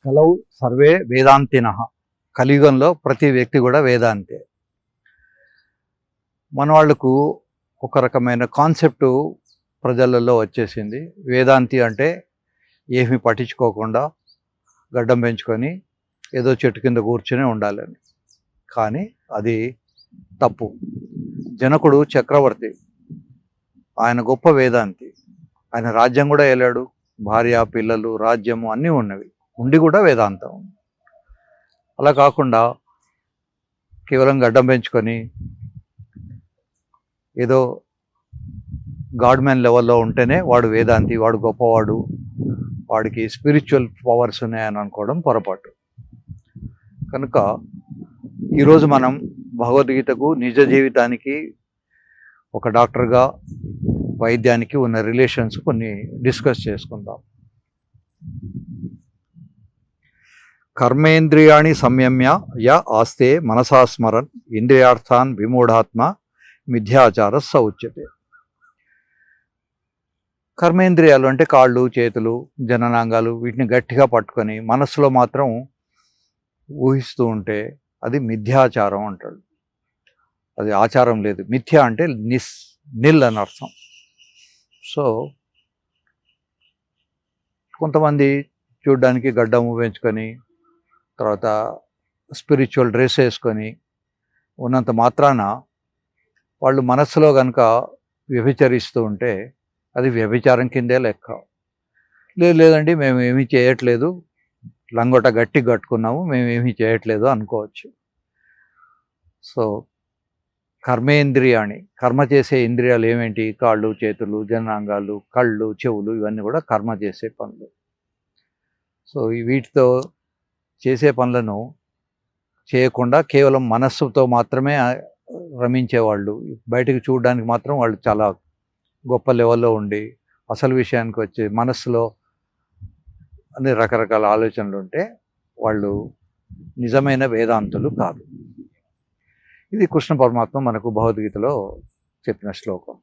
కలౌ survey వేదాంతినః. కలియుగంలో ప్రతి వ్యక్తి కూడా వేదాంతే. మన వాళ్ళకు ఒక రకమైన కాన్సెప్టు ప్రజలలో వచ్చేసింది. వేదాంతి అంటే ఏమి పట్టించుకోకుండా గడ్డం పెంచుకొని ఏదో చెట్టు కింద కూర్చొని ఉండాలని. కానీ అది తప్పు. జనకుడు చక్రవర్తి, ఆయన గొప్ప వేదాంతి. ఆయన రాజ్యం కూడా వెళ్ళాడు, భార్య పిల్లలు రాజ్యము అన్నీ ఉన్నవి, ఉండి కూడా వేదాంతం. అలా కాకుండా కేవలం గడ్డం పెంచుకొని ఏదో గాడ్మెన్ లెవెల్లో ఉంటేనే వాడు వేదాంతి, వాడు గొప్పవాడు, వాడికి స్పిరిచువల్ పవర్స్ ఉన్నాయని అనుకోవడం పొరపాటు. కనుక ఈరోజు మనం భగవద్గీతకు నిజ జీవితానికి ఒక డాక్టర్గా వైద్యానికి ఉన్న రిలేషన్స్ కొన్ని డిస్కస్ చేసుకుందాం. కర్మేంద్రియాణి సంయమ్య య ఆస్తే మనసా స్మరన్ ఇంద్రియార్థాన్ విమూఢాత్మ మిథ్యాచార స ఉచ్యతే. కర్మేంద్రియాలు అంటే కాళ్ళు చేతులు జననాంగాలు, వీటిని గట్టిగా పట్టుకొని మనస్సులో మాత్రం ఊహిస్తూ ఉంటే అది మిథ్యాచారం అంటాడు. అది ఆచారం లేదు. మిథ్య అంటే నిల్ అని అర్థం. సో కొంతమంది చూడ్డానికి గడ్డము పెంచుకొని తర్వాత స్పిరిచువల్ డ్రెస్ వేసుకొని ఉన్నంత మాత్రాన వాళ్ళు మనస్సులో కనుక వ్యభిచరిస్తూ ఉంటే అది వ్యభిచారం కిందే లెక్క. లేదండి మేము ఏమీ చేయట్లేదు, లంగొట గట్టి కట్టుకున్నాము, మేము ఏమీ చేయట్లేదు అనుకోవచ్చు. సో కర్మేంద్రియాణి, కర్మ చేసే ఇంద్రియాలు ఏమేంటి? కాళ్ళు చేతులు జననాంగాలు కళ్ళు చెవులు, ఇవన్నీ కూడా కర్మ చేసే పనులు. సో వీటితో చేసే పనులను చేయకుండా కేవలం మనస్సుతో మాత్రమే రమించేవాళ్ళు, బయటకు చూడడానికి మాత్రం వాళ్ళు చాలా గొప్ప లెవెల్లో ఉండి అసలు విషయానికి వచ్చి మనస్సులో అన్ని రకరకాల ఆలోచనలు ఉంటే వాళ్ళు నిజమైన వేదాంతులు కాదు. ఇది కృష్ణ పరమాత్మ మనకు భగవద్గీతలో చెప్పిన శ్లోకం.